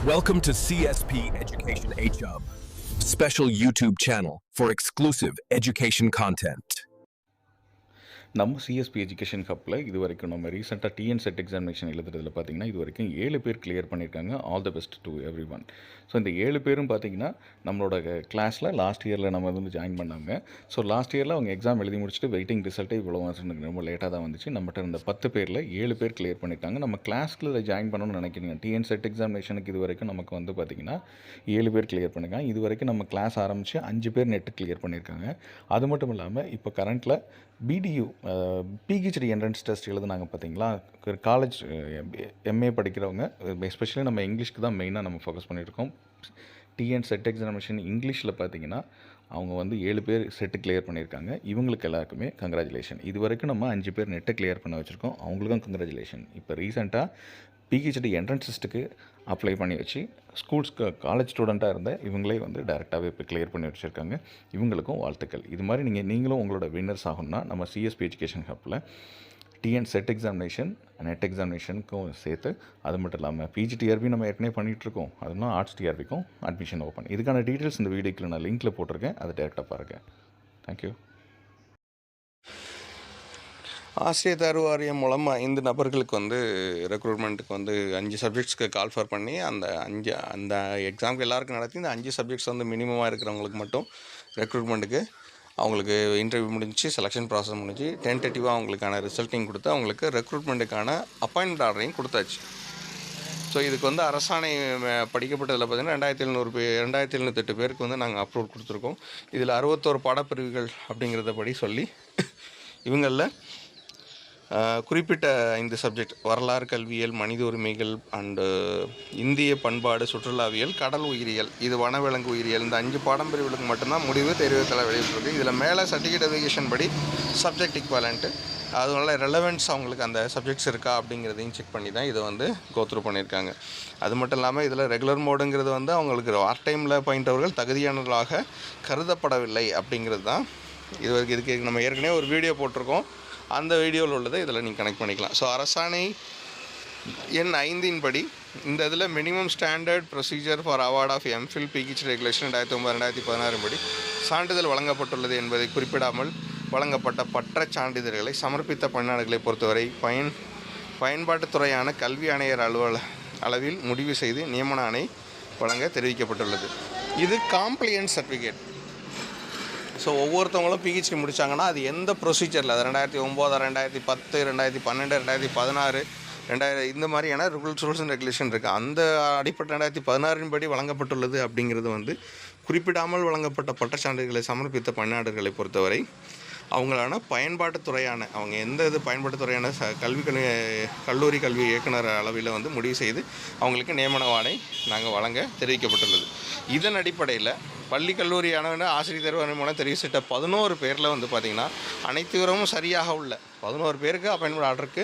Welcome to CSP Education Hub, special YouTube channel for exclusive education content. நம்ம CSP education ஹப்பில் இது வரைக்கும் நம்ம ரீசெண்டாக டிஎன் செட் எக்ஸாமினேஷன் எழுதுறதுல பார்த்தீங்கன்னா இது வரைக்கும் 7 பேர் கிளியர் பண்ணியிருக்காங்க. All the best to every one. So இந்த 7 பேரும் பார்த்தீங்கன்னா நம்மளோட கிளாஸில் லாஸ்ட் இயரில் நம்ம வந்து ஜாயின் பண்ணாங்க. ஸோ லாஸ்ட் இயரில் அவங்க எக்ஸாம் எழுதி முடிச்சுட்டு வெயிட்டிங் ரிசல்ட்டே இவ்வளோ ரொம்ப லேட்டாக தான் வந்துச்சு. நம்மகிட்ட இருந்த 10 பேரில் 7 பேர் கிளியர் பண்ணியிருக்காங்க. நம்ம கிளாஸில் ஜாயின் பண்ணணும்னு நினைக்கிறீங்க. டிஎன் செட் எக்ஸாமினேஷனுக்கு இது வரைக்கும் நமக்கு வந்து பார்த்திங்கன்னா 7 பேர் கிளியர் பண்ணியிருக்காங்க. இது வரைக்கும் நம்ம கிளாஸ் ஆரம்பித்து 5 பேர் நெட்டு கிளியர் பண்ணியிருக்காங்க. அது மட்டும் இல்லாமல் இப்போ கரண்ட்டில் பிடியூ பிஹெச்டி என்ட்ரன்ஸ் டெஸ்ட் எழுதுனாங்க பார்த்தீங்களா, காலேஜ் எம்ஏ படிக்கிறவங்க, எஸ்பெஷலி நம்ம இங்கிலீஷ்க்கு தான் மெயினாக நம்ம ஃபோக்கஸ் பண்ணியிருக்கோம். டிஎன் செட் எக்ஸாமினேஷன் இங்கிலீஷில் பார்த்தீங்கன்னா அவங்க வந்து 7 பேர் செட்டு கிளியர் பண்ணியிருக்காங்க. இவங்களுக்கு எல்லாருக்குமே கங்க்ராச்சுலேஷன். இது வரைக்கும் நம்ம 5 பேர் நெட்டை கிளியர் பண்ண வச்சுருக்கோம். அவங்களுக்கும் கங்க்ராச்சுலேஷன். இப்போ ரீசெண்டாக பிஹெச்டி என்ட்ரன்ஸ் டெஸ்ட்டுக்கு அப்ளை பண்ணி வச்சு ஸ்கூல்ஸ்க்கு காலேஜ் ஸ்டூடெண்ட்டாக இருந்த இவங்களே வந்து டேரெக்டாகவே இப்போ கிளியர் பண்ணி வச்சுருக்காங்க. இவங்களுக்கும் வாழ்த்துக்கள். இது மாதிரி நீங்களும் உங்களோட வின்னர்ஸ் ஆகணும்னா நம்ம சிஎஸ்பி எஜுகேஷன் ஹப்பில் டிஎன் செட் எக்ஸாமினேஷன் நெட் எக்ஸாமினேஷனுக்கும் சேர்த்து, அது மட்டும் இல்லாமல் பிஜிடிஆர்பி நம்ம ஏற்கனவே பண்ணிகிட்ருக்கோம். அதுனா ஆர்ட்ஸ் டிஆர்பிக்கும் அட்மிஷன் ஓப்பன். இதுக்கான டீட்டெயில்ஸ் இந்த வீடியோக்கில் நான் லிங்க்கில் போட்டிருக்கேன். அதை டேரெக்டாக பாருங்கள். தேங்க்யூ. ஆசிரியர் தேர்வு வாரியம் மூலமாக 5 நபர்களுக்கு வந்து ரெக்ரூட்மெண்ட்டுக்கு வந்து 5 சப்ஜெக்ட்ஸ்க்கு கால்ஃபர் பண்ணி அந்த எக்ஸாமுக்கு எல்லாருக்கும் நடத்தி இந்த 5 சப்ஜெக்ட்ஸ் வந்து மினிமமாக இருக்கிறவங்களுக்கு மட்டும் ரெக்ரூட்மெண்ட்டுக்கு அவங்களுக்கு இன்டர்வியூ முடிஞ்சு, செலெக்ஷன் ப்ராசஸ் முடிஞ்சு, டென்டேட்டிவாக அவங்களுக்கான ரிசல்ட்டையும் கொடுத்து அவங்களுக்கு ரெக்ரூட்மெண்ட்டுக்கான அப்பாயின்மெண்ட் ஆர்டரையும் கொடுத்தாச்சு. ஸோ இதுக்கு வந்து அரசாணை படிக்கப்பட்டதில் பார்த்திங்கன்னா 2708 பேருக்கு வந்து நாங்கள் அப்ரூவல் கொடுத்துருக்கோம். இதில் 61 பாடப்பிரிவுகள் அப்படிங்கிறத படி சொல்லி இவங்களில் குறிப்பிட்ட 5 சப்ஜெக்ட் வரலாறு, கல்வியியல், மனித உரிமைகள் அண்டு இந்திய பண்பாடு, சுற்றுலாவியல், கடல் உயிரியல், இது வனவிலங்கு உயிரியல், இந்த 5 பாடம்பிரிவுகளுக்கு மட்டும்தான் முடிவு தெரிவித்தலை வெளியிட்டிருக்கு. இதில் மேலே சர்டிஃபிகேட் எஜுகேஷன் படி சப்ஜெக்ட் ஈக்குவலண்ட்டு, அதனால ரெலவென்ஸ் அவங்களுக்கு அந்த சப்ஜெக்ட்ஸ் இருக்கா அப்படிங்கிறதையும் செக் பண்ணி தான் இதை வந்து கோத்ரூ பண்ணியிருக்காங்க. அது மட்டும் இல்லாமல் இதில் ரெகுலர் மோடுங்கிறது வந்து அவங்களுக்கு பார்ட் டைமில் பயின்றவர்கள் தகுதியானவர்களாக கருதப்படவில்லை அப்படிங்கிறது தான். இதுக்கு நம்ம ஏற்கனவே ஒரு வீடியோ போட்டிருக்கோம். அந்த வீடியோவில் உள்ளதை இதில் நீங்கள் கனெக்ட் பண்ணிக்கலாம். ஸோ அரசாணை எண் 5 படி இந்த இதில் minimum standard procedure for award of MPhil PhD regulation 2009-2016 படி சான்றிதழ் வழங்கப்பட்டுள்ளது என்பதை குறிப்பிடாமல் வழங்கப்பட்ட பற்ற சான்றிதழ்களை சமர்ப்பித்த பணியாளர்களை பொறுத்தவரை பயன்பாட்டுத்துறையான கல்வி ஆணையர் அளவில் முடிவு செய்து நியமன ஆணை வழங்க தெரிவிக்கப்பட்டுள்ளது. இது காம்ப்ளியன்ஸ் சர்டிஃபிகேட். ஸோ ஒவ்வொருத்தவங்களும் பிஹெச்டி முடித்தாங்கன்னா அது எந்த ப்ரொசீஜரில், அது 2009, 2010, 2012, 2016, இந்த மாதிரியான ரூல்ஸ் அண்ட் ரெகுலேஷன் இருக்குது. அந்த அடிப்படை 2016 படி வழங்கப்பட்டுள்ளது அப்படிங்கிறது வந்து குறிப்பிடாமல் வழங்கப்பட்ட பட்டச்சான்றிதழ்களை சமர்ப்பித்த பணியாளர்களை பொறுத்தவரை அவங்களான பயன்பாட்டுத்துறையான அவங்க எந்த பயன்பாட்டுத்துறையான கல்லூரி கல்வி இயக்குனர் அளவில் வந்து முடிவு செய்து அவங்களுக்கு நியமன ஆணை நாங்கள் வழங்க தெரிவிக்கப்பட்டுள்ளது. இதன் அடிப்படையில் பள்ளி கல்லூரியான ஆசிரியர் தேர்வு வாரியம் மூலம் தெரிவு செய்த 11 பேரில் வந்து பார்த்திங்கன்னா அனைத்து விவரமும் சரியாக உள்ள 11 பேருக்கு அப்பாயின்மெண்ட் ஆர்டருக்கு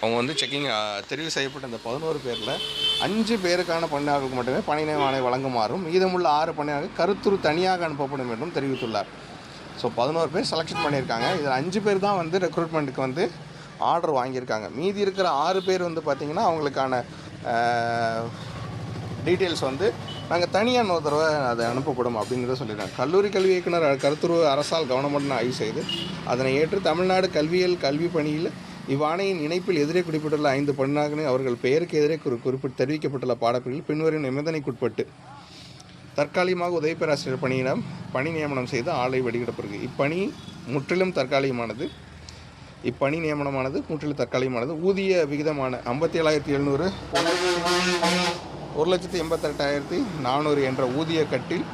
அவங்க வந்து செக்கிங் தெரிவு செய்யப்பட்ட அந்த 11 பேரில் 5 பேருக்கான பணியாளர்களுக்கு மட்டுமே பணி நியமன ஆணை வழங்குமாறும் மீதமுள்ள 6 பணியாளர்கள் கருத்துரு தனியாக அனுப்பப்படும் என்றும் தெரிவித்துள்ளார். ஸோ 11 பேர் செலெக்ஷன் பண்ணியிருக்காங்க. இதில் 5 பேர் தான் வந்து ரெக்ரூட்மெண்ட்டுக்கு வந்து ஆர்டர் வாங்கியிருக்காங்க. மீதி இருக்கிற 6 பேர் வந்து பார்த்திங்கன்னா அவங்களுக்கான டீட்டெயில்ஸ் வந்து நாங்கள் தனியாக இன்னொரு தடவை அதை அனுப்பப்படும் அப்படிங்கிறத சொல்லியிருக்காங்க. கல்லூரி கல்வி இயக்குனர் கருத்துரு அரசால் கவனமுடன் ஆய்வு செய்து அதனை ஏற்று தமிழ்நாடு கல்வி பணியில் இவ்வாணையின் இணைப்பில் எதிரே குறிப்பிட்டுள்ள 5 பணியாளர்களை அவர்கள் பெயருக்கு எதிரே குறிப்பிட்டு தெரிவிக்கப்பட்டுள்ள பாடப்பிரிவில் பின்வரும் நிபந்தனைக்குட்பட்டு தற்காலிகமாக உதவி பேராசிரியர் பணி நியமனம் செய்து ஆளை வெளியிடப்படுகிறது. இப்பணி நியமனமானது முற்றிலும் தற்காலிகமானது. ஊதிய விகிதமான 57,700 1,88,400 என்ற ஊதிய கட்டில்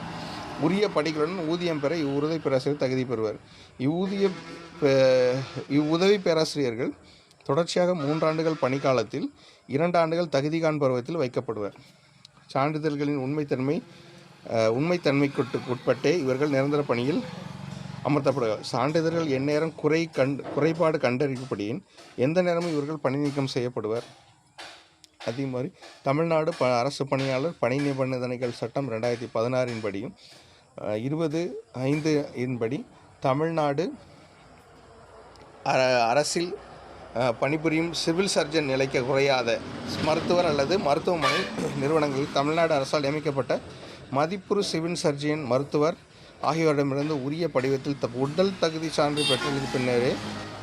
உரிய படிகளுடன் ஊதியம் பெற இவ்வுதவி பேராசிரியர் தகுதி பெறுவார். இவ்வுதவி பேராசிரியர்கள் தொடர்ச்சியாக 3 ஆண்டுகள் பணிக்காலத்தில் 2 ஆண்டுகள் தகுதி காண்பருவத்தில் வைக்கப்படுவர். சான்றிதழ்களின் உண்மைத்தன்மைக்குட்பட்டே இவர்கள் நிரந்தர பணியில் அமர்த்தப்படுவார். சான்றிதழ்கள் எந்நேரம் குறைபாடு கண்டறியப்படியின் எந்த நேரமும் இவர்கள் பணி நீக்கம் செய்யப்படுவர். அதே மாதிரி தமிழ்நாடு அரசு பணியாளர் பணி நிபந்தனைகள் சட்டம் 2016 படியும் 20(5) படி தமிழ்நாடு அரசில் பணிபுரியும் சிவில் சர்ஜன் நிலைக்கு குறையாத மருத்துவர் அல்லது மருத்துவமனை நிறுவனங்களில் தமிழ்நாடு அரசால் நியமிக்கப்பட்ட மதிப்புறு சிவில் சர்ஜன் மருத்துவர் ஆகியோரிடமிருந்து உரிய படிவத்தில் உடல் தகுதி சான்று பெற்றதற்கு பின்னரே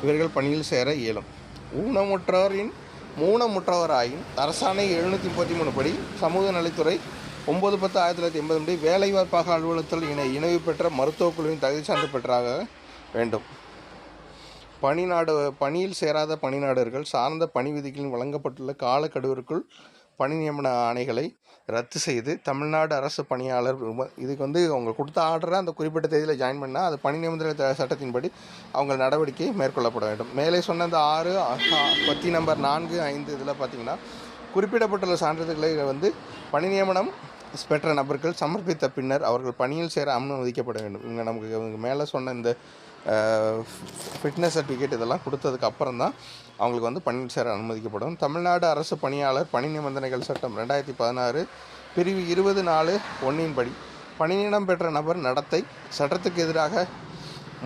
இவர்கள் பணியில் சேர இயலும். ஊனமுற்றவராயின் அரசாணை 733 படி சமூக நலத்துறை 9/10/1980 படி வேலைவாய்ப்பாக அலுவலகத்தில் இணைவு பெற்ற மருத்துவக் குழுவின் தகுதி சான்று பெற்றாக வேண்டும். பணியில் சேராத பணிநாடர்கள் சார்ந்த பணி விதிகளில் வழங்கப்பட்டுள்ள காலக்கெடுவிற்குள் பணி நியமன ஆணைகளை ரத்து செய்து தமிழ்நாடு அரசு பணியாளர் இதுக்கு அவங்க கொடுத்த ஆர்டரை அந்த குறிப்பிட்ட தேதியில் ஜாயின் பண்ணால் அது பணி நியமன சட்டத்தின்படி அவங்க நடவடிக்கை மேற்கொள்ளப்பட வேண்டும். மேலே சொன்ன இந்த 6 பத்தி நம்பர் 4, 5 இதில் பார்த்திங்கன்னா குறிப்பிடப்பட்டுள்ள சான்றிதழ்களை பணி நியமனம் பெற்ற நபர்கள் சமர்ப்பித்த பின்னர் அவர்கள் பணியில் சேர அனுமதிக்கப்பட வேண்டும். இவங்க நமக்கு மேலே சொன்ன இந்த ஃபிட்னஸ் சர்டிஃபிகேட் இதெல்லாம் கொடுத்ததுக்கு அப்புறம் தான் அவங்களுக்கு பணியில் சேர அனுமதிக்கப்படும். தமிழ்நாடு அரசு பணியாளர் பணி நிபந்தனைகள் சட்டம் 2016 பிரிவு 20(4)(1) படி பணியிடம் பெற்ற நபர் நடத்தை சட்டத்துக்கு எதிராக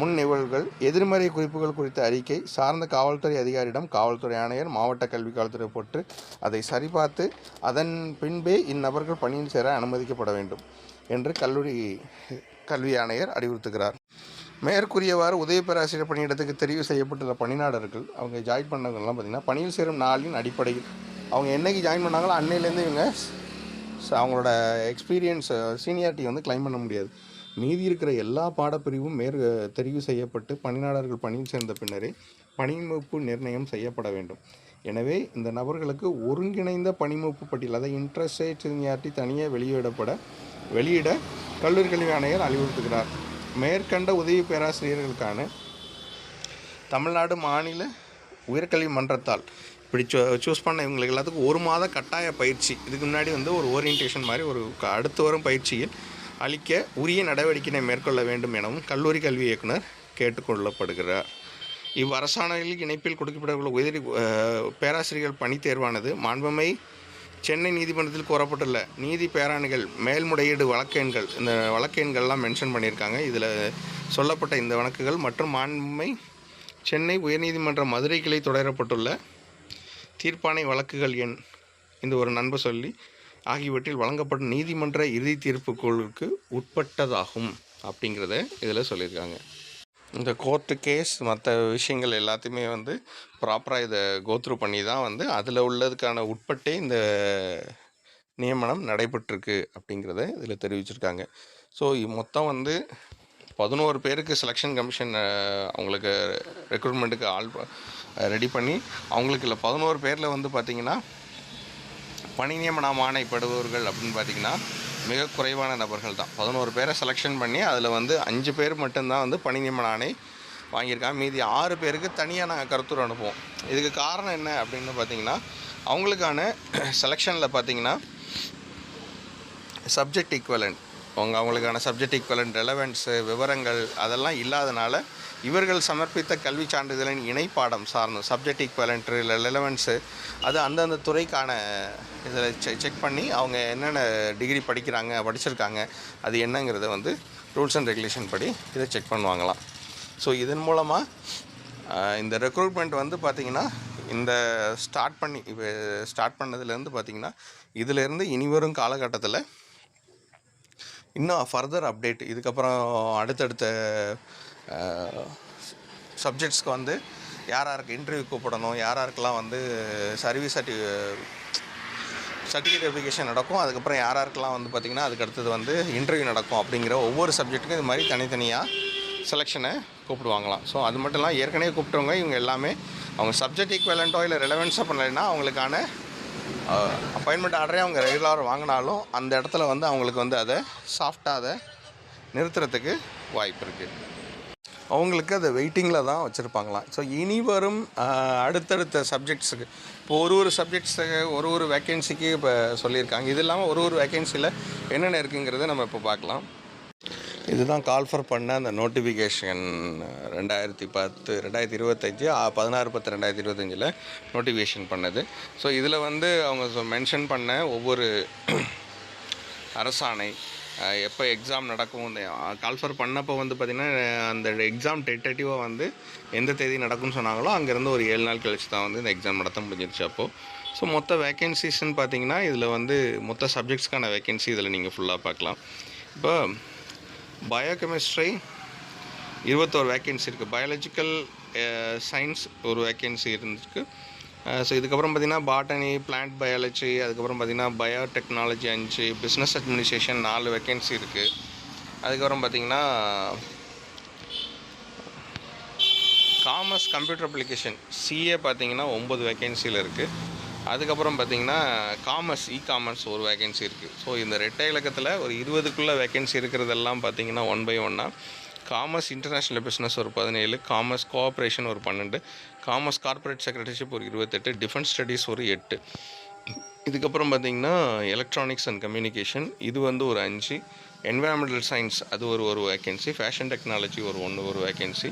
முன் நிகழ்வுகள் எதிர்மறை குறிப்புகள் குறித்த அறிக்கை சார்ந்த காவல்துறை அதிகாரியிடம் காவல்துறை ஆணையர் மாவட்ட கல்வி காவல்துறை போட்டு அதை சரிபார்த்து அதன் பின்பே இந்நபர்கள் பணியில் சேர அனுமதிக்கப்பட வேண்டும் என்று கல்வி ஆணையர் அறிவுறுத்துகிறார். மேற்கூறியவாறு உதவி பேராசிரியர் பணியிடத்துக்கு தெரிவு செய்யப்பட்டுள்ள பணிநாடர்கள் அவங்க ஜாயின் பண்ணவங்கலாம் பார்த்திங்கன்னா பணியில் சேரும் நாளின் அடிப்படையில் அவங்க என்றைக்கு ஜாயின் பண்ணாங்களோ அன்னையிலேருந்து இவங்க அவங்களோட எக்ஸ்பீரியன்ஸ் சீனியாரிட்டி கிளைம் பண்ண முடியாது. மீதி இருக்கிற எல்லா பாடப்பிரிவும் தெரிவு செய்யப்பட்டு பணிநாடர்கள் பணியில் சேர்ந்த பின்னரே பணிமூப்பு நிர்ணயம் செய்யப்பட வேண்டும். எனவே இந்த நபர்களுக்கு ஒருங்கிணைந்த பணிமூப்பு பட்டியல் அதாவது இன்ட்ரெஸ்ட் சீனியாரிட்டி தனியாக வெளியிட கல்லூரி கல்வி ஆணையர் அறிவுறுத்துகிறார். மேற்கண்ட உதவி பேராசிரியர்களுக்கான தமிழ்நாடு மாநில உயர்கல்வி மன்றத்தால் இப்படி சூஸ் பண்ண இவங்களுக்கு எல்லாத்துக்கும் 1 மாத கட்டாய பயிற்சி இதுக்கு முன்னாடி ஒரு ஓரியன்டேஷன் மாதிரி அடுத்து வரும் பயிற்சியில் அளிக்க உரிய நடவடிக்கையை மேற்கொள்ள வேண்டும் எனவும் கல்லூரி கல்வி இயக்குனர் கேட்டுக்கொள்ளப்படுகிறார். இவ்வரசாணையில் இணைப்பில் கொடுக்கப்பட்டுள்ள உதவி பேராசிரியர்கள் பணி தேர்வானது மாண்புமை சென்னை நீதிமன்றத்தில் கோரப்பட்டுள்ள நீதி பேராணிகள் மேல்முறையீடு வழக்கெண்கள் இந்த வழக்கெண்கள்லாம் மென்ஷன் பண்ணியிருக்காங்க. இதில் சொல்லப்பட்ட இந்த வழக்குகள் மற்றும் மாண்புமை சென்னை உயர்நீதிமன்ற மதுரை கிளை தொடரப்பட்டுள்ள தீர்ப்பாணை வழக்குகள் எண் இந்த ஒரு நண்பர் சொல்லி ஆகியவற்றில் வழங்கப்பட்ட நீதிமன்ற இறுதி தீர்ப்புகளுக்கு உட்பட்டதாகும் அப்படிங்கிறத இதில் சொல்லியிருக்காங்க. இந்த கோர்ட்டு கேஸ் மற்ற விஷயங்கள் எல்லாத்தையுமே ப்ராப்பராக இதை கோத்ரூ பண்ணி தான் அதில் உள்ளதுக்கான உட்பட்டே இந்த நியமனம் நடைபெற்றிருக்கு அப்படிங்கிறத இதில் தெரிவிச்சிருக்காங்க. ஸோ மொத்தம் 11 பேருக்கு செலெக்ஷன் கமிஷன் அவங்களுக்கு ரெக்ரூட்மெண்ட்டுக்கு ரெடி பண்ணி அவங்களுக்கு இல்லை 11 பேரில் பார்த்திங்கன்னா பணி நியமனம் ஆணைப்படுபவர்கள் அப்படின்னு பார்த்திங்கன்னா மிக குறைவான நபர்கள் தான். 11 பேரை செலெக்ஷன் பண்ணி அதில் 5 பேர் மட்டும்தான் பணி நியமன ஆணை வாங்கியிருக்காங்க. மீதி 6 பேருக்கு தனியாக நாங்கள் கருத்துரு அனுப்புவோம். இதுக்கு காரணம் என்ன அப்படின்னு பார்த்திங்கன்னா அவங்களுக்கான செலெக்ஷனில் பார்த்திங்கன்னா சப்ஜெக்ட் ஈக்குவலண்ட் அவங்களுக்கான சப்ஜெக்ட் ஈக்குவலண்ட் ரெலவென்ஸு விவரங்கள் அதெல்லாம் இல்லாதனால இவர்கள் சமர்ப்பித்த கல்வி சான்றிதழின் இணைப்பாடம் சார்ந்த சப்ஜெக்ட் ஈக்குவலண்ட் ரெலவென்ஸு அது அந்தந்த துறைக்கான இதில் செக் பண்ணி அவங்க என்னென்ன டிகிரி படிச்சிருக்காங்க அது என்னங்கிறத ரூல்ஸ் அண்ட் ரெகுலேஷன் படி இதை செக் பண்ணுவாங்களாம். ஸோ இதன் மூலமாக இந்த ரெக்ரூட்மெண்ட் பார்த்திங்கன்னா இந்த ஸ்டார்ட் பண்ணதுலேருந்து பார்த்திங்கன்னா இதிலேருந்து இனிவரும் காலகட்டத்தில் இன்னும் ஃபர்தர் அப்டேட் இதுக்கப்புறம் அடுத்தடுத்த சப்ஜெக்ட்ஸ்க்கு யாருக்கு இன்டர்வியூ கூப்பிடணும் யாருக்கெல்லாம் சர்வீஸ் சர்டிஃபிகேட் வெரிஃபிகேஷன் நடக்கும் அதுக்கப்புறம் யாருக்கெல்லாம் பார்த்திங்கன்னா அதுக்கு அடுத்தது இன்டர்வியூ நடக்கும் அப்படிங்கிற ஒவ்வொரு சப்ஜெக்ட்டுக்கும் இது மாதிரி தனித்தனியாக செலெக்ஷனை கூப்பிடுவாங்களாம். ஸோ அது மட்டும் இல்லாமல் ஏற்கனவே கூப்பிட்டவங்க இவங்க எல்லாமே அவங்க சப்ஜெக்ட் ஈக்குவலண்ட்டோ இல்லை ரெலவென்ஸோ பண்ணலைன்னா அவங்களுக்கான அப்பாயின்மெண்ட் ஆர்டரே அவங்க ரெகுலராக வாங்கினாலும் அந்த இடத்துல அவங்களுக்கு அதை சாஃப்டாக அதை நிறுத்துறதுக்கு வாய்ப்பு இருக்குது. அவங்களுக்கு அதை வெயிட்டிங்கில் தான் வச்சுருப்பாங்களாம். ஸோ இனி வரும் அடுத்தடுத்த சப்ஜெக்ட்ஸுக்கு இப்போ ஒரு சப்ஜெக்ட்ஸுக்கு ஒரு வேக்கன்சிக்கு இப்போ சொல்லியிருக்காங்க. இது இல்லாமல் ஒரு வேக்கன்சியில் என்னென்ன இருக்குங்கிறத நம்ம இப்போ பார்க்கலாம். இதுதான் கால்ஃபர் பண்ண அந்த நோட்டிஃபிகேஷன் 2025 16/10/2025 நோட்டிஃபிகேஷன் பண்ணது. ஸோ இதில் அவங்க மென்ஷன் பண்ண ஒவ்வொரு அரசாணை எப்போ எக்ஸாம் நடக்கும் கால்ஃபர் பண்ணப்போ வந்து பார்த்திங்கன்னா அந்த எக்ஸாம் டென்டேட்டிவாக வந்து எந்த தேதி நடக்கும்னு சொன்னாங்களோ அங்கேருந்து ஒரு 7 நாள் கழிச்சு தான் வந்து இந்த எக்ஸாம் நடத்த முடிஞ்சிருச்சு அப்போது. ஸோ மொத்த வேக்கன்சிஸ்ன்னு பார்த்தீங்கன்னா இதில் வந்து மொத்த சப்ஜெக்ட்ஸ்க்கான வேக்கன்சி இதில் நீங்கள் ஃபுல்லாக பார்க்கலாம். இப்போ பயோகெமிஸ்ட்ரி 21 வேக்கன்சி இருக்குது, பயாலஜிக்கல் சயின்ஸ் ஒரு வேக்கன்சி இருந்துருக்கு. ஸோ இதுக்கப்புறம் பார்த்திங்கன்னா பாட்டனி, பிளான்ட் பயாலஜி, அதுக்கப்புறம் பார்த்திங்கன்னா பயோடெக்னாலஜி 5, பிஸ்னஸ் அட்மினிஸ்ட்ரேஷன் 4 வேக்கன்சி இருக்குது. அதுக்கப்புறம் பார்த்திங்கன்னா காமர்ஸ் கம்ப்யூட்டர் அப்ளிகேஷன் சிஏ பார்த்திங்கன்னா 9 வேக்கன்சியில் இருக்குது. அதுக்கப்புறம் பார்த்திங்கன்னா காமர்ஸ் காமர்ஸ் ஒரு வேக்கன்சி இருக்குது. ஸோ இந்த ரெட்டை இலக்கத்தில் ஒரு 20க்குள்ளே வேக்கன்சி இருக்கிறதெல்லாம் பார்த்திங்கன்னா 1 by 1 காமர்ஸ் இன்டர்நேஷ்னல் பிஸ்னஸ் ஒரு 17, காமர்ஸ் கோஆப்ரேஷன் ஒரு 12, காமர்ஸ் கார்ப்பரேட் செக்ரட்டரிஷிப் ஒரு 28, டிஃபென்ஸ் ஸ்டடீஸ் ஒரு 8. இதுக்கப்புறம் பார்த்திங்கன்னா எலக்ட்ரானிக்ஸ் அண்ட் கம்யூனிகேஷன் இது வந்து ஒரு 5, என்வரான்மெண்டல் சயின்ஸ் அது ஒரு வேக்கன்சி, ஃபேஷன் டெக்னாலஜி ஒரு வேக்கன்சி.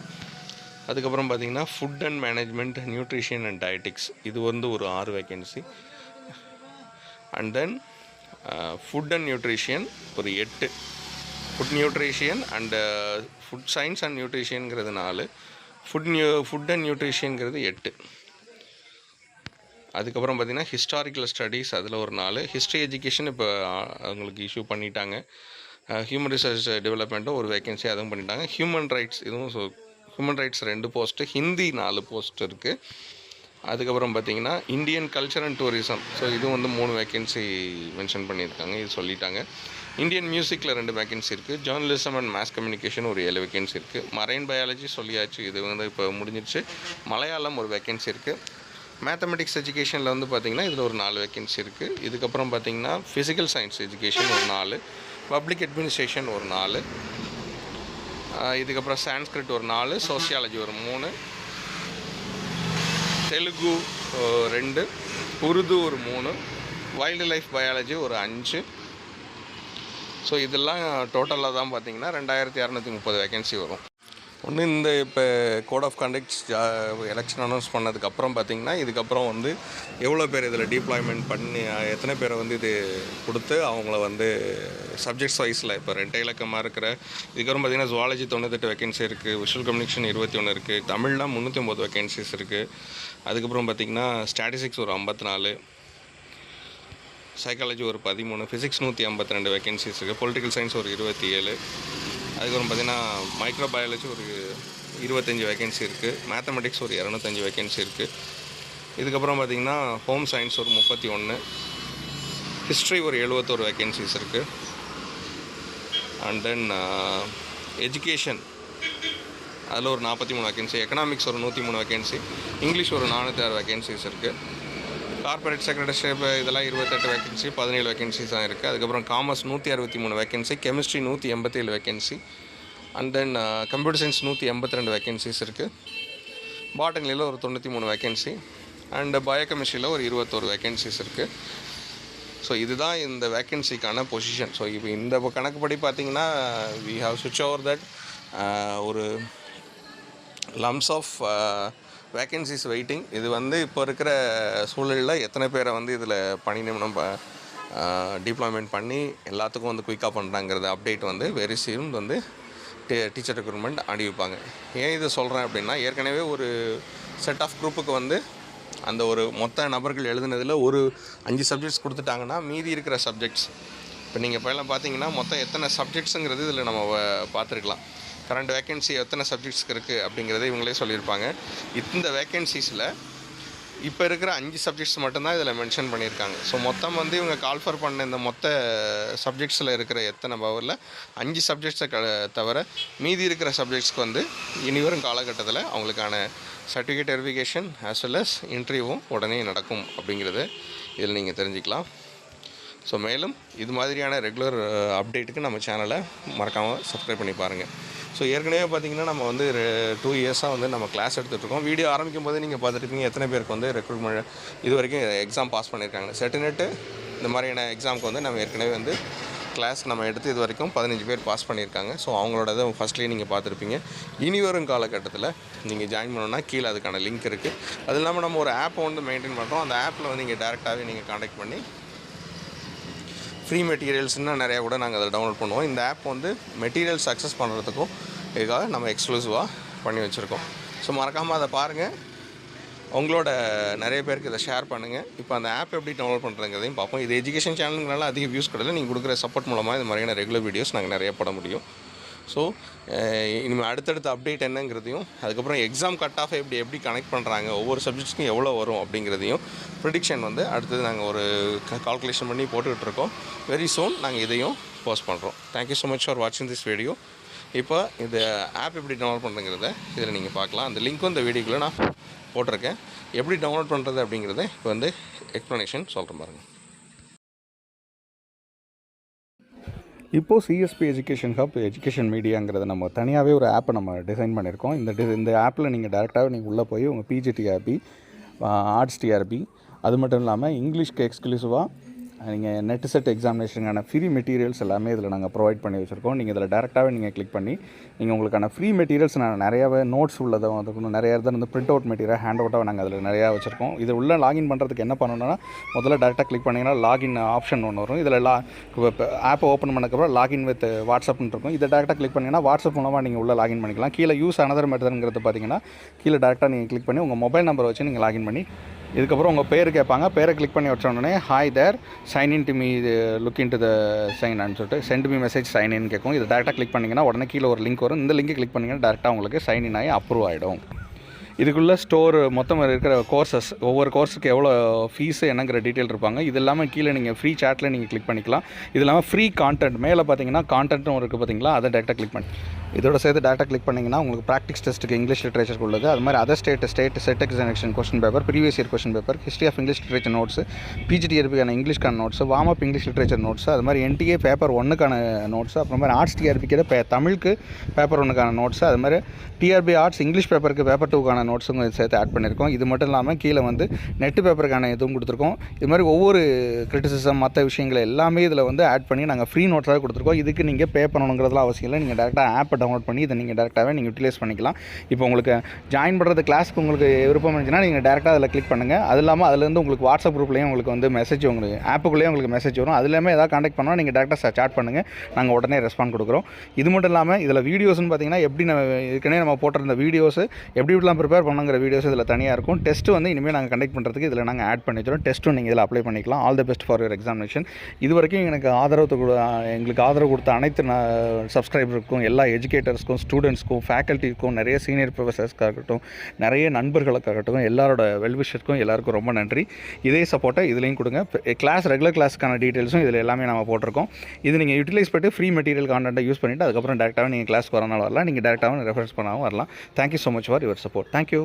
அதுக்கப்புறம் பார்த்திங்கன்னா food and management, nutrition and dietetics இது வந்து ஒரு 6 vacancy. And then food and nutrition ஒரு 8, food nutrition and food science and நியூட்ரிஷனுங்கிறது 4, ஃபுட் அண்ட் நியூட்ரிஷனுங்கிறது 8. அதுக்கப்புறம் பார்த்திங்கன்னா ஹிஸ்டாரிக்கல் ஸ்டடீஸ் அதில் ஒரு 4, ஹிஸ்ட்ரி எஜுகேஷன் இப்போ அவங்களுக்கு இஷ்யூ பண்ணிட்டாங்க. ஹியூமன் ரிசர்ச் டெவலப்மெண்ட்டும் ஒரு வேக்கன்சி அதுவும் பண்ணிட்டாங்க. ஹியூமன் ரைட்ஸ் இதுவும் human rights 2 post, Hindi 4 post இருக்குது. அதுக்கப்புறம் பார்த்திங்கன்னா Indian culture and tourism so இதுவும் வந்து 3 வேக்கன்சி மென்ஷன் பண்ணியிருக்காங்க, இது சொல்லிட்டாங்க. இந்தியன் மியூசிக்கில் 2 வேக்கன்சி இருக்குது. ஜேர்னலிசம் அண்ட் மாஸ் கம்யூனிகேஷன் ஒரு 7 வேக்கன்சி இருக்குது. மரைன் பயாலஜி சொல்லியாச்சு, இது வந்து இப்போ முடிஞ்சிருச்சு. மலையாளம் ஒரு வேக்கன்சி இருக்குது. மேத்தமெட்டிக்ஸ் எஜுகேஷனில் வந்து பார்த்திங்கன்னா இதில் ஒரு 4 வேக்கன்சி இருக்குது. இதுக்கப்புறம் பார்த்திங்கன்னா ஃபிசிக்கல் சயின்ஸ் எஜுகேஷன் ஒரு 4, பப்ளிக் அட்மினிஸ்ட்ரேஷன் ஒரு 4, இதுக்கப்புறம் சான்ஸ்கிரிட் ஒரு 4, சோசியாலஜி ஒரு 3, தெலுங்கு 2, உருது ஒரு 3, வைல்டு லைஃப் பயாலஜி ஒரு 5. ஸோ இதெல்லாம் டோட்டலாக தான் பார்த்திங்கன்னா 2230 வேக்கன்சி வரும். ஒன்று இந்த இப்போ code of conducts election announce பண்ணதுக்கப்புறம் பார்த்திங்கன்னா இதுக்கப்புறம் வந்து எவ்வளோ பேர் இதில் டிப்ளாய்மெண்ட் பண்ணி எத்தனை பேரை வந்து இது கொடுத்து அவங்கள வந்து சப்ஜெக்ட்ஸ் வைஸில் இப்போ ரெட்டை இலக்கமாக இருக்கிற இதுக்கப்புறம் பார்த்திங்கன்னா ஜுவாலஜி 98 வேக்கன்சி இருக்குது, விஷுவல் கம்யூனிகேஷன் 21 இருக்குது, தமிழ்லாம் 309 வேக்கன்சிஸ் இருக்குது. அதுக்கப்புறம் பார்த்திங்கன்னா ஸ்டாட்டிஸ்டிக்ஸ் ஒரு 54, சைக்காலஜி ஒரு 13, ஃபிசிக்ஸ் 152 வேக்கன்சிஸ் இருக்குது, பொலிட்டிக்கல் சயின்ஸ் ஒரு 27, அதுக்கப்புறம் பார்த்திங்கன்னா மைக்ரோ பயாலஜி ஒரு 25 வேக்கன்சி இருக்குது, மேத்தமெட்டிக்ஸ் ஒரு 205 வேக்கன்சி இருக்குது. இதுக்கப்புறம் பார்த்திங்கன்னா ஹோம் சயின்ஸ் ஒரு 31, ஹிஸ்ட்ரி ஒரு 71 வேக்கன்சிஸ் இருக்குது. அண்ட் தென் எஜுகேஷன் அதில் ஒரு 43 வேக்கன்சி, எக்கனாமிக்ஸ் ஒரு 103 வேக்கன்சி, இங்கிலீஷ் ஒரு 406 வேக்கன்சிஸ் இருக்குது. கார்ப்பரேட் செக்ரட்டரிஷிப் இதெல்லாம் 28 வேக்கன்சி, 17 வேக்கன்சிஸ் தான் இருக்குது. அதுக்கப்புறம் commerce 163 vacancy, chemistry 187 vacancy, and then computer science 182 vacancies இருக்குது. பாட்டனியில் ஒரு 93 வேக்கன்சி, அண்டு பயோகெமிஸ்ட்ரியில் ஒரு 21 வேக்கன்சிஸ் இருக்குது. ஸோ இதுதான் இந்த வேக்கன்சிக்கான பொசிஷன். ஸோ இப்போ இந்த கணக்குப்படி பார்த்திங்கன்னா வி ஹாவ் சுவிட்ச் ஓவர் தட் ஒரு லம்ஸ் ஆஃப் வேக்கன்சிஸ் வெயிட்டிங். இது வந்து இப்போ இருக்கிற சூழலில் எத்தனை பேரை வந்து இதில் பணி நியமனம் டிப்ளாய்மெண்ட் பண்ணி எல்லாத்துக்கும் வந்து குயிக்காக பண்ணுறாங்கிறது அப்டேட் வந்து வெரி சீன் வந்து டீச்சர் ரெக்ரூட்மெண்ட் அறிவிப்பாங்க. ஏன் இது சொல்கிறேன் அப்படின்னா ஏற்கனவே ஒரு செட் ஆஃப் குரூப்புக்கு வந்து அந்த ஒரு மொத்த நபர்கள் எழுதுனதில் ஒரு 5 சப்ஜெக்ட்ஸ் கொடுத்துட்டாங்கன்னா மீதி இருக்கிற சப்ஜெக்ட்ஸ் இப்போ நீங்கள் இப்போ எல்லாம் பார்த்தீங்கன்னா மொத்தம் எத்தனை சப்ஜெக்ட்ஸுங்கிறது இதில் நம்ம பார்த்துருக்கலாம். கரண்ட் வேக்கன்சி எத்தனை சப்ஜெக்ட்ஸ்க்கு இருக்குது அப்படிங்கிறத இவங்களே சொல்லியிருப்பாங்க. இந்த வேக்கன்சிஸில் இப்போ இருக்கிற 5 சப்ஜெக்ட்ஸ் மட்டும்தான் இதில் மென்ஷன் பண்ணியிருக்காங்க. ஸோ மொத்தம் வந்து இவங்க கால்ஃபர் பண்ண இந்த மொத்த சப்ஜெக்ட்ஸில் இருக்கிற எத்தனை பவரில் 5 சப்ஜெக்ட்ஸை தவிர மீதி இருக்கிற சப்ஜெக்ட்ஸ்க்கு வந்து இனி வரும் காலகட்டத்தில் அவங்களுக்கான certificate verification as well as இன்டர்வியூவும் உடனே நடக்கும் அப்படிங்கிறது இதில் நீங்கள் தெரிஞ்சுக்கலாம். ஸோ மேலும் இது மாதிரியான ரெகுலர் அப்டேட்டுக்கு நம்ம சேனலை மறக்காமல் சப்ஸ்கிரைப் பண்ணி பாருங்கள். ஸோ ஏற்கனவே பார்த்திங்கன்னா நம்ம வந்து 2 இயர்ஸாக வந்து நம்ம கிளாஸ் எடுத்துகிட்ருக்கோம். வீடியோ ஆரம்பிக்கும் போது நீங்கள் பார்த்துருப்பீங்க எத்தனை பேருக்கு வந்து ரெக்ரூட்மெண்ட் இது வரைக்கும் எக்ஸாம் பாஸ் பண்ணியிருக்காங்க. செட்டினெட்டு இந்த மாதிரியான எக்ஸாமுக்கு வந்து நம்ம ஏற்கனவே வந்து கிளாஸ் நம்ம எடுத்து இது வரைக்கும் 15 பேர் பாஸ் பண்ணியிருக்காங்க. ஸோ அவங்களோட ஃபஸ்ட்லேயே நீங்கள் பார்த்துருப்பீங்க. இனி வரும் காலகட்டத்தில் நீங்கள் ஜாயின் பண்ணணுன்னா கீழே அதுக்கான லிங்க் இருக்குது. அது இல்லாமல் நம்ம ஒரு ஆப்பை வந்து மெயின்டைன் பண்ணுறோம். அந்த ஆப்பில் வந்து நீங்கள் டேரெக்டாகவே நீங்கள் காண்டாக்ட் பண்ணி ஃப்ரீ மெட்டீரியல்ஸ்னால் நிறையா கூட நாங்கள் அதை டவுன்லோட் பண்ணுவோம். இந்த ஆப் வந்து மெட்டீரியல்ஸ் அக்சஸ் பண்ணுறதுக்கும் இதுக்காக நம்ம எக்ஸ்க்ளூசிவாக பண்ணி வச்சுருக்கோம். ஸோ மறக்காமல் அதை பாருங்கள், உங்களோட நிறைய பேருக்கு இதை ஷேர் பண்ணுங்கள். இப்போ அந்த ஆப் எப்படி டவுன்லோட் பண்ணுறதுங்கிறதையும் பார்ப்போம். இது எஜுகேஷன் சேனலுங்கனால அதிக வியூஸ் கிடையாது. நீங்கள் கொடுக்குற சப்போர்ட் மூலமாக இது மாதிரியான ரெகுலர் வீடியோஸ் நாங்கள் நிறையா போட முடியும். ஸோ இனிமேல் அடுத்தடுத்த அப்டேட் என்னங்கிறதையும், அதுக்கப்புறம் எக்ஸாம் கட் ஆஃப் எப்படி கனெக்ட் பண்ணுறாங்க, ஒவ்வொரு சப்ஜெக்ட்ஸ்க்கும் எவ்வளோ வரும் அப்படிங்கிறதையும் ப்ரிடிக்ஷன் வந்து அடுத்தது நாங்கள் ஒரு கால்குலேஷன் பண்ணி போட்டுக்கிட்டுருக்கோம். வெரி சூன் நாங்கள் இதையும் போஸ்ட் பண்ணுறோம். தேங்க்யூ ஸோ மச் ஃபார் வாட்சிங் திஸ் வீடியோ. இப்போ இந்த ஆப் எப்படி டவுன்லோட் பண்ணுறங்கிறத இதில் நீங்கள் பார்க்கலாம். அந்த லிங்க்கும் இந்த வீடியோக்குள்ளே நான் போட்டிருக்கேன். எப்படி டவுன்லோட் பண்ணுறது அப்படிங்கிறத இப்போ வந்து எக்ஸ்ப்ளனேஷன் சொல்கிறேன் பாருங்கள். இப்போது சிஎஸ்பி எஜுகேஷன் ஹப் எஜுகேஷன் மீடியாங்கிறத நம்ம தனியாகவே ஒரு ஆப்பை நம்ம டிசைன் பண்ணியிருக்கோம். இந்த ஆப்பில் நீங்கள் டேரெக்டாகவே நீங்கள் உள்ளே போய் உங்கள் பிஜிடிஆர்பி, ஆர்ட்ஸ் டிஆர்பி, அது மட்டும் இல்லாமல் இங்கிலீஷ்க்கு எக்ஸ்க்ளூசிவாக நீங்கள் நெட் செட் எக்ஸாமினேஷனுக்கான ஃப்ரீ மெட்டீரியல்ஸ் எல்லாமே இதில் நாங்கள் ப்ரொவைட் பண்ணி வச்சுருக்கோம். நீங்கள் இதில் டேரெக்டாகவே நீங்கள் கிளிக் பண்ணி நீங்கள் உங்களுக்கான ஃப்ரீ மெட்டீரியல்ஸ் நான் நிறையாவே நோட்ஸ் உள்ளதை வந்து நிறைய இடத்துல வந்து பிரிண்ட் அவுட் மெட்டீரியல் ஹேண்ட் அவுட்டாக நாங்கள் அதில் நிறையா வச்சுருக்கோம். இது உள்ளே லாகின் பண்ணுறதுக்கு என்ன பண்ணணும்னா, முதல்ல டேரெக்டாக கிளிக் பண்ணிங்கன்னா லாகின் ஆப்ஷன் ஒன்று வரும். இதில் ஆப்பை ஓப்பன் பண்ணக்கப்புறம் லாகின் வித் வாட்ஸ்அப்னு இருக்கும். இதை டேரெக்டாக கிளிக் பண்ணிங்கன்னா வாட்ஸ்அப் மூலமாக நீங்கள் உள்ளே லாகின் பண்ணிக்கலாம். கீழே யூஸ் அனதர் மெத்தட்ங்கிறது பார்த்தீங்கன்னா கீழே டேரெக்டாக நீங்கள் கிளிக் பண்ணி உங்கள் மொபைல் நம்பரை வச்சு நீங்கள் லாகின் பண்ணி, இதுக்கப்புறம் உங்கள் பேர் கேட்பாங்க. பேரை கிளிக் பண்ணி வச்ச உடனே hi there sign in to me look in to the sign ஆன்னு சொல்லிட்டு send me message sign in கேட்கும். இது டேரெக்டாக கிளிக் பண்ணிங்கன்னா உடனே கீழே ஒரு லிங்க் வரும். இந்த லிங்கை கிளிக் பண்ணிங்கன்னா டேரெக்டாக உங்களுக்கு சைன் இன் ஆகி அப்ரூவ் ஆகிடும். இதுக்குள்ளே ஸ்டோர் மொத்தம் இருக்கிற கோர்சஸ், ஒவ்வொரு கோர்ஸுக்கு எவ்வளோ ஃபீஸு என்னங்கிற டீட்டெயில் இருப்பாங்க. இது இல்லாமல் கீழே நீங்கள் ஃப்ரீ சாட்டில் நீங்கள் கிளிக் பண்ணிக்கலாம். இது இல்லாமல் ஃப்ரீ கான்டென்ட் மேலே பார்த்தீங்கன்னா கான்டென்ட்டும் இருக்குது பார்த்தீங்களா, அதை டேரெக்டாக கிளிக் பண்ணி இதோட சேர்த்து டேட்டா கிளிக் பண்ணிங்கன்னா உங்களுக்கு ப்ராக்டிஸ் டெஸ்ட்டுக்கு இங்கிலீஷ் லிட்ரேச்சர் உள்ளது. அது மாதிரி other state SET examination question paper, previous year question paper, history of English literature notes, பிஜிடிஆர்பிக்கான இங்கிலீஷ்க்கான notes, warm up English literature notes, அது மாதிரி என்டிஏ பேப்பர் 1க்கான நோட்ஸ், அப்புறம் மாதிரி ஆர்ட்ஸ் டிஆர்பிக்கு தமிழுக்கு பேப்பர் 1க்கான நோட்ஸ், அது மாதிரி டிஆர்பி ஆர்ட்ஸ் இங்கிலீஷ் பேப்பருக்கு பேப்பர் 2க்கான நோட்ஸும் சேர்த்து ஆட் பண்ணியிருக்கோம். இது மட்டும் இல்லாமல் கீழே வந்து நெட்டு பேப்பருக்கான இதுவும் கொடுத்துருக்கோம். இது மாதிரி ஒவ்வொரு கிரிட்டிசிசம் மற்ற விஷயங்களை எல்லாமே இதில் வந்து ஆட் பண்ணி நாங்கள் ஃப்ரீ நோட்ஸாக கொடுத்துருக்கோம். இதுக்கு நீங்கள் பே பண்ணணுங்கிறதுலாம் அவசியம் இல்லை. நீங்கள் டேரெக்டாக ஆப்பை டவுன்லோட் பண்ணி இதை நீங்கள் டேரெக்டாகவே நீங்கள் யூட்டிலைஸ் பண்ணிக்கலாம். இப்போ உங்களுக்கு ஜாயின் பண்ணுறது கிளாஸ்க்கு உங்களுக்கு விருப்பம் இருந்துச்சுன்னா நீங்கள் டேரெக்டாக அதில் கிளிக் பண்ணுங்கள். அது இல்லாமல் அதுலேருந்து உங்களுக்கு வாட்ஸ்அப் குரூப்லேயும் உங்களுக்கு வந்து மெசேஜ், உங்களுக்கு ஆப்புக்குள்ளேயும் உங்களுக்கு மெசேஜ் வரும். அதுலேயுமே ஏதாவது கான்டாக்ட் பண்ணால் நீங்கள் டேரெக்டாக சாட் பண்ணுங்கள், நாங்கள் உடனே ரெஸ்பாண்ட் கொடுக்குறோம். இது மட்டும் இல்லாமல் இதில் வீடியோஸ்னு பார்த்தீங்கன்னா எப்படி ஏற்கனவே நம்ம போட்டிருந்த வீடியோஸ் எப்படிலாம் ப்ரிப்பேர் பண்ணுங்கிற வீடியோஸ் இதில் தனியாக இருக்கும். டெஸ்ட்டு வந்து இனிமேல் நாங்கள் கண்டக்ட் பண்ணுறதுக்கு இதில் நாங்கள் ஆட் பண்ணி வச்சிடும். டெஸ்ட்டும் நீங்கள் இதில் அப்ளை பண்ணிக்கலாம். All the best for your examination. இது வரைக்கும் எங்களுக்கு ஆதரவு கொடுத்த அனைத்து சப்ஸ்கிரைபருக்கும், எல்லா எஜுகேட்டர்ஸ்க்கும், ஸ்டூடெண்ட்ஸ்க்கும், ஃபேக்கல்ட்டிக்கும், நிறைய சீனியர் ப்ரொஃபஸர்ஸ்க்காகட்டும், நிறைய நண்பர்களுக்காகட்டும், எல்லாரோட வெல்விஷருக்கும் எல்லாருக்கும் ரொம்ப நன்றி. இதே சப்போர்ட்டை இதுலேயும் கொடுங்க. ரெகுலர் கிளாஸுக்கான டீட்டெயில்ஸும் இதில் எல்லாமே நம்ம போட்டிருக்கோம். இது நீங்கள் யூட்டிலைஸ் பண்ணிட்டு ஃப்ரீ மெட்டீரியல் கான்டென்ட்டை யூஸ் பண்ணிவிட்டு அதுக்கப்புறம் டேரெக்டாகவே நீங்கள் கிளாஸ்க்கு வரனாலும் வரலாம், நீங்கள் டேரெக்டாகவும் ரெஃபரன்ஸ் பண்ணாலும் வரலாம். Thank you so much for your support. Thank you.